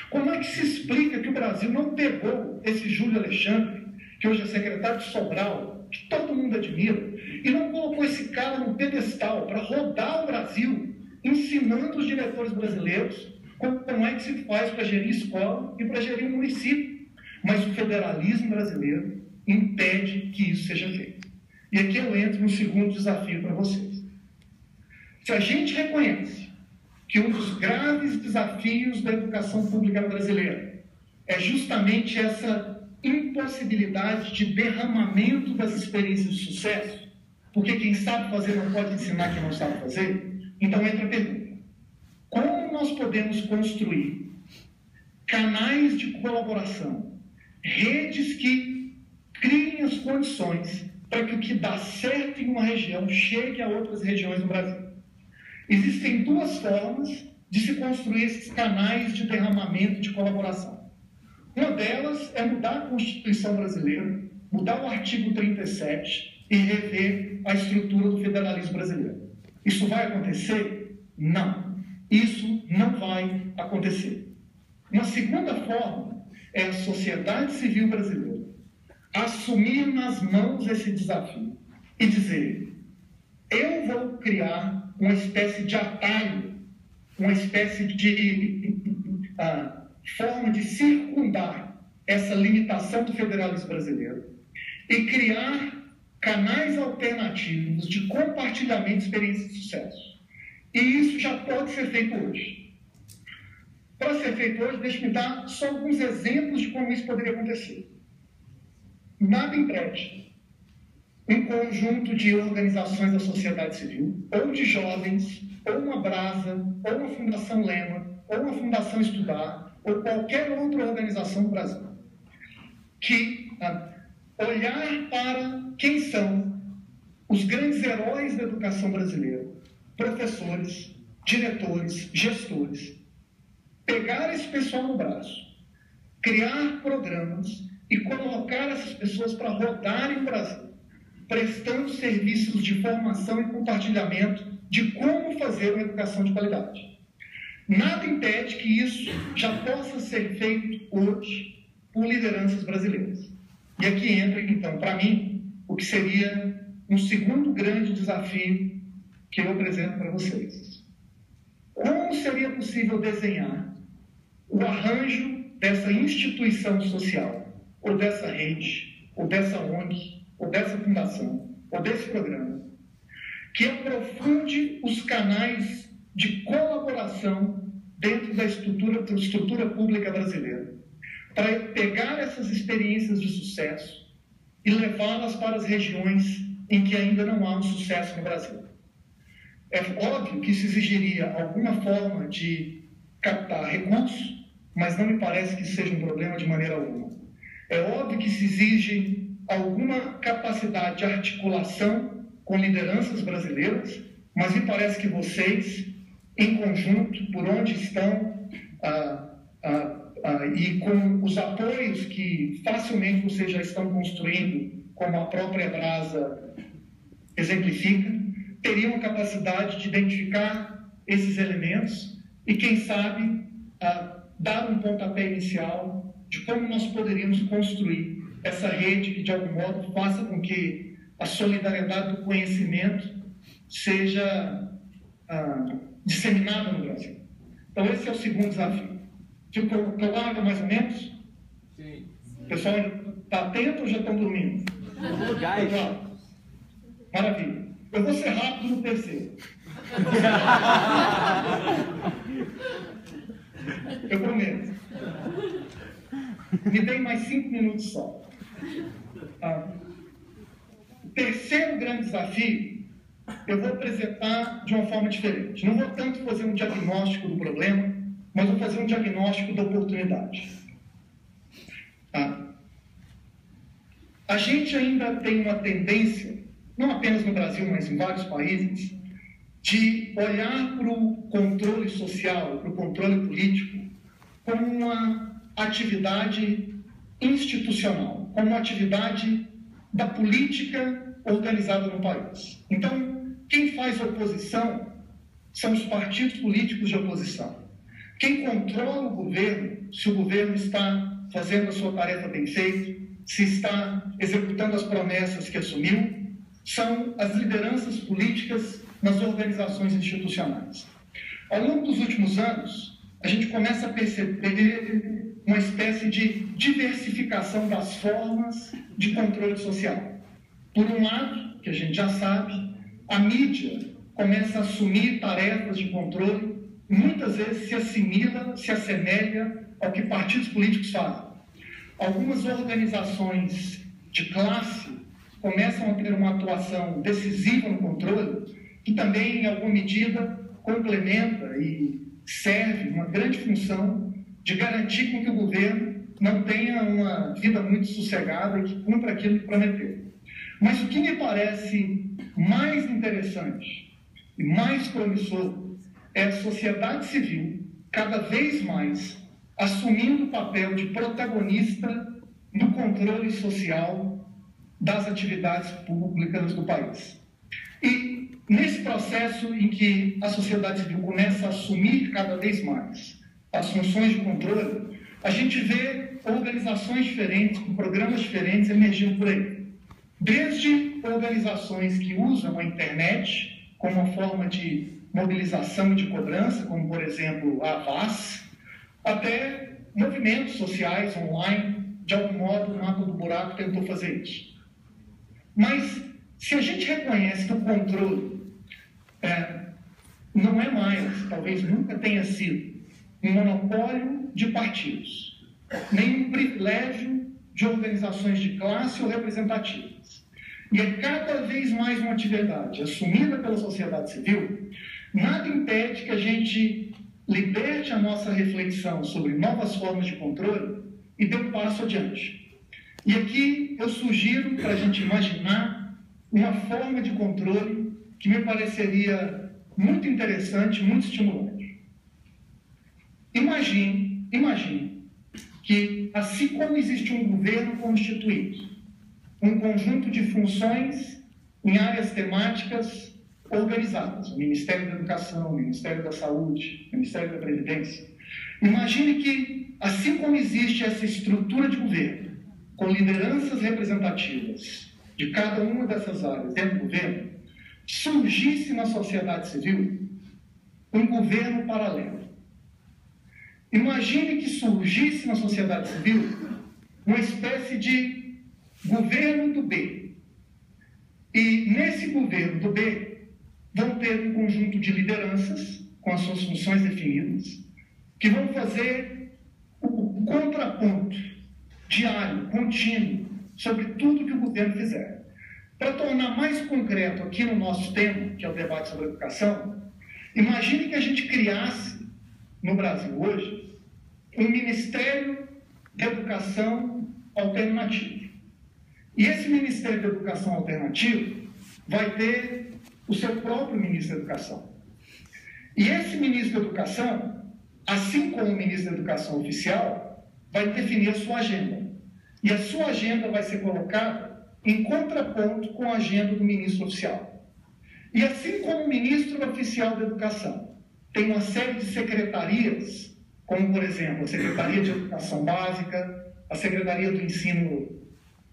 Speaker 2: Como é que se explica que o Brasil não pegou esse Júlio Alexandre, que hoje é secretário de Sobral, que todo mundo admira, e não colocou esse cara no pedestal para rodar o Brasil, ensinando os diretores brasileiros como é que se faz para gerir escola e para gerir um município? Mas o federalismo brasileiro impede que isso seja feito. E aqui eu entro no segundo desafio para vocês. Se a gente reconhece que um dos graves desafios da educação pública brasileira é justamente essa impossibilidade de derramamento das experiências de sucesso, porque quem sabe fazer não pode ensinar quem não sabe fazer, então entra a pergunta: como nós podemos construir canais de colaboração, redes que criem as condições para que o que dá certo em uma região chegue a outras regiões do Brasil? Existem duas formas de se construir esses canais de derramamento de colaboração. Uma delas é mudar a Constituição brasileira, mudar o artigo 37 e rever a estrutura do federalismo brasileiro. Isso vai acontecer? Não. Isso não vai acontecer. Uma segunda forma é a sociedade civil brasileira assumir nas mãos esse desafio e dizer: eu vou criar uma espécie de atalho, uma espécie de forma de circundar essa limitação do federalismo brasileiro e criar canais alternativos de compartilhamento de experiências de sucesso. E isso já pode ser feito hoje. Para ser feito hoje, deixe-me dar só alguns exemplos de como isso poderia acontecer. Nada impede um conjunto de organizações da sociedade civil, ou de jovens, ou uma Brasa, ou uma Fundação Lema, ou uma Fundação Estudar, ou qualquer outra organização do Brasil, que olhar para quem são os grandes heróis da educação brasileira, professores, diretores, gestores, pegar esse pessoal no braço, criar programas e colocar essas pessoas para rodarem o Brasil, prestando serviços de formação e compartilhamento de como fazer uma educação de qualidade. Nada impede que isso já possa ser feito hoje por lideranças brasileiras. E aqui entra, então, para mim, o que seria um segundo grande desafio que eu apresento para vocês. Como seria possível desenhar o arranjo dessa instituição social, ou dessa rede, ou dessa ONG, ou dessa fundação, ou desse programa, que aprofunde os canais de colaboração dentro da estrutura pública brasileira, para pegar essas experiências de sucesso e levá-las para as regiões em que ainda não há um sucesso no Brasil. É óbvio que isso exigiria alguma forma de captar recursos, mas não me parece que isso seja um problema de maneira alguma. É óbvio que se exige alguma capacidade de articulação com lideranças brasileiras, mas me parece que vocês, em conjunto, por onde estão, e com os apoios que facilmente vocês já estão construindo, como a própria Brasa exemplifica, teriam a capacidade de identificar esses elementos e, quem sabe, dar um pontapé inicial de como nós poderíamos construir essa rede que, de algum modo, faça com que a solidariedade do conhecimento seja disseminada no Brasil. Então, esse é o segundo desafio. Ficou claro, mais ou menos?
Speaker 1: Sim.
Speaker 2: O pessoal está atento ou já estão dormindo? Claro. Maravilha. Eu vou ser rápido no terceiro. Eu prometo. Me dei mais 5 minutos só. O terceiro grande desafio, eu vou apresentar de uma forma diferente. Não vou tanto fazer um diagnóstico do problema, mas vou fazer um diagnóstico da oportunidade. A gente ainda tem uma tendência, não apenas no Brasil, mas em vários países, de olhar para o controle social, para o controle político, como uma atividade institucional, como uma atividade da política organizada no país. Então, quem faz oposição são os partidos políticos de oposição. Quem controla o governo, se o governo está fazendo a sua tarefa bem feita, se está executando as promessas que assumiu, são as lideranças políticas nas organizações institucionais. Ao longo dos últimos anos, a gente começa a perceber uma espécie de diversificação das formas de controle social. Por um lado, que a gente já sabe, a mídia começa a assumir tarefas de controle, muitas vezes se assimila, se assemelha ao que partidos políticos fazem. Algumas organizações de classe começam a ter uma atuação decisiva no controle, que também, em alguma medida, complementa e serve uma grande função de garantir com que o governo não tenha uma vida muito sossegada e que cumpra aquilo que prometeu. Mas o que me parece mais interessante e mais promissor é a sociedade civil, cada vez mais, assumindo o papel de protagonista no controle social das atividades públicas do país. E nesse processo em que a sociedade civil começa a assumir cada vez mais as funções de controle, a gente vê organizações diferentes, com programas diferentes emergindo por aí. Desde organizações que usam a internet como uma forma de mobilização e de cobrança, como, por exemplo, a Avaz, até movimentos sociais online, de algum modo, o Mapa do Buraco tentou fazer isso. Mas, se a gente reconhece que o controle não é mais, talvez nunca tenha sido, um monopólio de partidos, nem um privilégio de organizações de classe ou representativas, e é cada vez mais uma atividade assumida pela sociedade civil, nada impede que a gente liberte a nossa reflexão sobre novas formas de controle e dê um passo adiante. E aqui eu sugiro para a gente imaginar uma forma de controle que me pareceria muito interessante, muito estimulante. Imagine que, assim como existe um governo constituído, um conjunto de funções em áreas temáticas organizadas, o Ministério da Educação, o Ministério da Saúde, o Ministério da Previdência, imagine que, assim como existe essa estrutura de governo, com lideranças representativas de cada uma dessas áreas dentro do governo, surgisse na sociedade civil um governo paralelo. Imagine que surgisse na sociedade civil uma espécie de governo do B. E nesse governo do B vão ter um conjunto de lideranças com as suas funções definidas, que vão fazer o contraponto diário, contínuo, sobre tudo que o governo fizer. Para tornar mais concreto aqui no nosso tema, que é o debate sobre a educação, imagine que a gente criasse no Brasil hoje um Ministério da Educação alternativo. E esse Ministério da Educação alternativo vai ter o seu próprio ministro da Educação. E esse ministro da Educação, assim como o ministro da Educação oficial, vai definir a sua agenda. E a sua agenda vai ser colocada em contraponto com a agenda do ministro oficial. E assim como o ministro oficial da Educação tem uma série de secretarias, como, por exemplo, a Secretaria de Educação Básica, a Secretaria do Ensino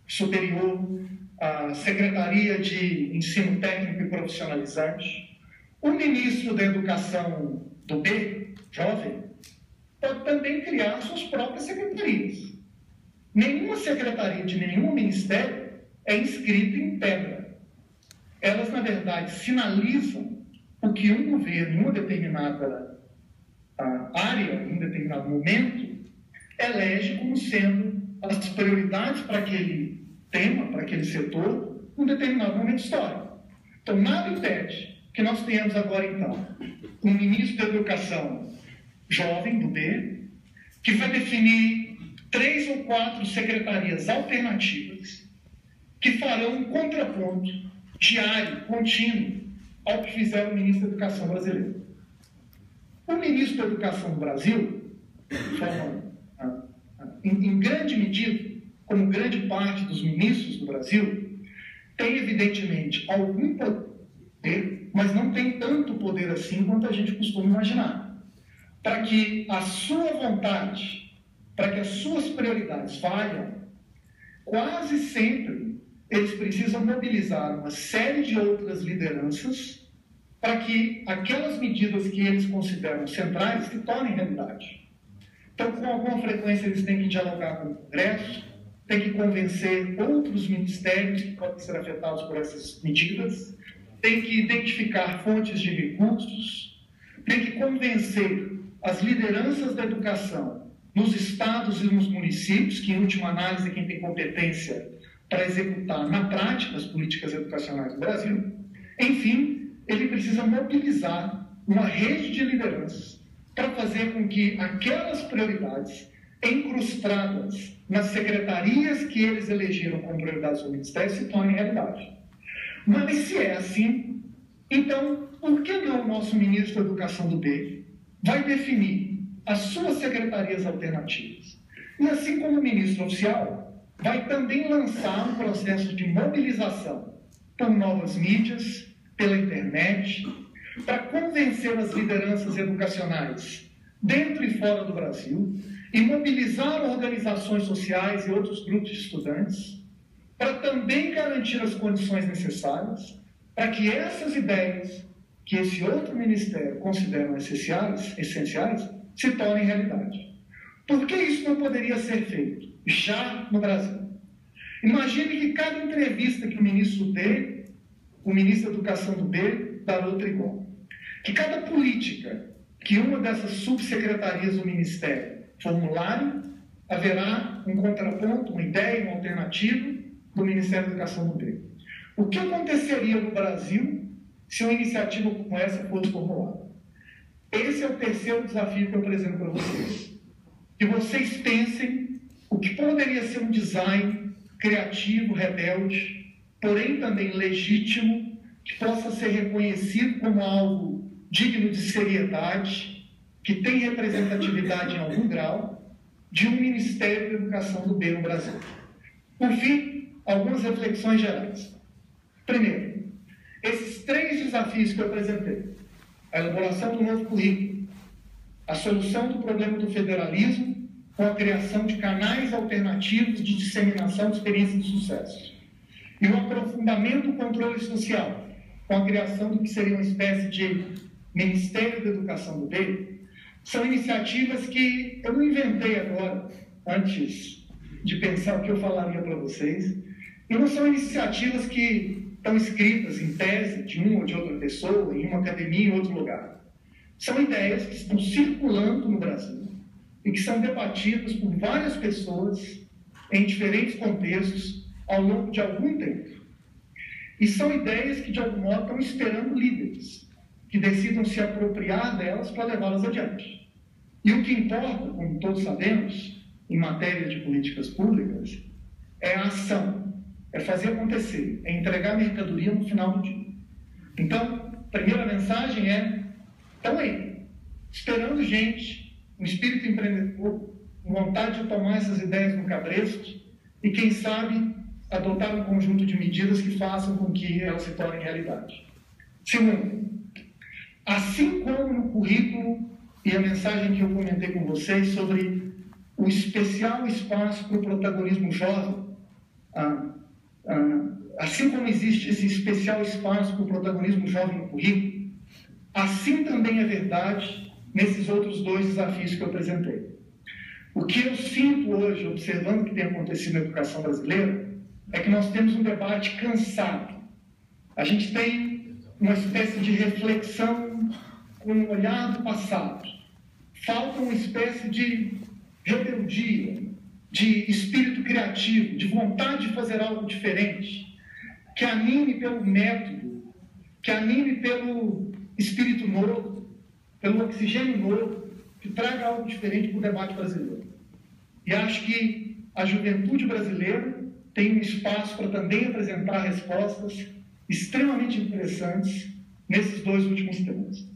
Speaker 2: Superior, a Secretaria de Ensino Técnico e Profissionalizante, o ministro da Educação do B, jovem, pode também criar suas próprias secretarias. Nenhuma secretaria de nenhum ministério é inscrita em pedra. Elas, na verdade, sinalizam o que um governo, em uma determinada área, em um determinado momento, elege como sendo as prioridades para aquele tema, para aquele setor, num determinado momento histórico. Então, nada impede que nós tenhamos agora, então, um ministro da Educação jovem, do B, que vai definir 3 ou 4 secretarias alternativas que farão um contraponto diário, contínuo, ao que fizer o ministro da Educação brasileiro. O ministro da Educação do Brasil, em grande medida, como grande parte dos ministros do Brasil, tem, evidentemente, algum poder, mas não tem tanto poder assim quanto a gente costuma imaginar. Para que a sua vontade, para que as suas prioridades valham, quase sempre eles precisam mobilizar uma série de outras lideranças para que aquelas medidas que eles consideram centrais se tornem realidade. Então, com alguma frequência, eles têm que dialogar com o Congresso, têm que convencer outros ministérios que podem ser afetados por essas medidas, têm que identificar fontes de recursos, têm que convencer as lideranças da educação nos estados e nos municípios, que, em última análise, é quem tem competência para executar na prática as políticas educacionais do Brasil. Enfim, ele precisa mobilizar uma rede de lideranças para fazer com que aquelas prioridades incrustadas nas secretarias que eles elegeram como prioridades do Ministério se tornem realidade. Mas se é assim, então, por que não o nosso ministro da Educação do B vai definir as suas secretarias alternativas? E assim como o ministro oficial, vai também lançar um processo de mobilização por novas mídias, pela internet, para convencer as lideranças educacionais dentro e fora do Brasil e mobilizar organizações sociais e outros grupos de estudantes para também garantir as condições necessárias para que essas ideias que esse outro ministério considera essenciais se tornem realidade. Por que isso não poderia ser feito já no Brasil? Imagine que cada entrevista que o ministro dê, o ministro da Educação do B dará outra igual. Que cada política que uma dessas subsecretarias do Ministério formularem, haverá um contraponto, uma ideia, uma alternativa do Ministério da Educação do B. O que aconteceria no Brasil se uma iniciativa como essa fosse formulada? Esse é o terceiro desafio que eu apresento para vocês. Que vocês pensem o que poderia ser um design criativo, rebelde, porém também legítimo, que possa ser reconhecido como algo digno de seriedade, que tem representatividade em algum grau, de um Ministério da Educação do B no Brasil. Por fim, algumas reflexões gerais. Primeiro, esses 3 desafios que eu apresentei, a elaboração do novo currículo, a solução do problema do federalismo com a criação de canais alternativos de disseminação de experiências de sucesso, e o aprofundamento do controle social com a criação do que seria uma espécie de Ministério da Educação do B, são iniciativas que eu não inventei agora, antes de pensar o que eu falaria para vocês, e não são iniciativas que estão escritas em tese de uma ou de outra pessoa, em uma academia, em outro lugar. São ideias que estão circulando no Brasil e que são debatidas por várias pessoas em diferentes contextos ao longo de algum tempo. E são ideias que, de algum modo, estão esperando líderes que decidam se apropriar delas para levá-las adiante. E o que importa, como todos sabemos, em matéria de políticas públicas, é a ação, é fazer acontecer, é entregar a mercadoria no final do dia. Então, a primeira mensagem é: estão aí, esperando gente, um espírito empreendedor, vontade de tomar essas ideias no cabresto e, quem sabe, adotar um conjunto de medidas que façam com que elas se tornem realidade. Segundo, assim como no currículo e a mensagem que eu comentei com vocês sobre o especial espaço para o protagonismo jovem, assim como existe esse especial espaço para o protagonismo jovem no currículo, assim também é verdade nesses outros 2 desafios que eu apresentei. O que eu sinto hoje, observando o que tem acontecido na educação brasileira, é que nós temos um debate cansado. A gente tem uma espécie de reflexão com um olhar do passado. Falta uma espécie de rebeldia, de espírito criativo, de vontade de fazer algo diferente, que anime pelo método, que anime pelo espírito novo, pelo oxigênio novo, que traga algo diferente para o debate brasileiro. E acho que a juventude brasileira tem um espaço para também apresentar respostas extremamente interessantes nesses 2 últimos temas.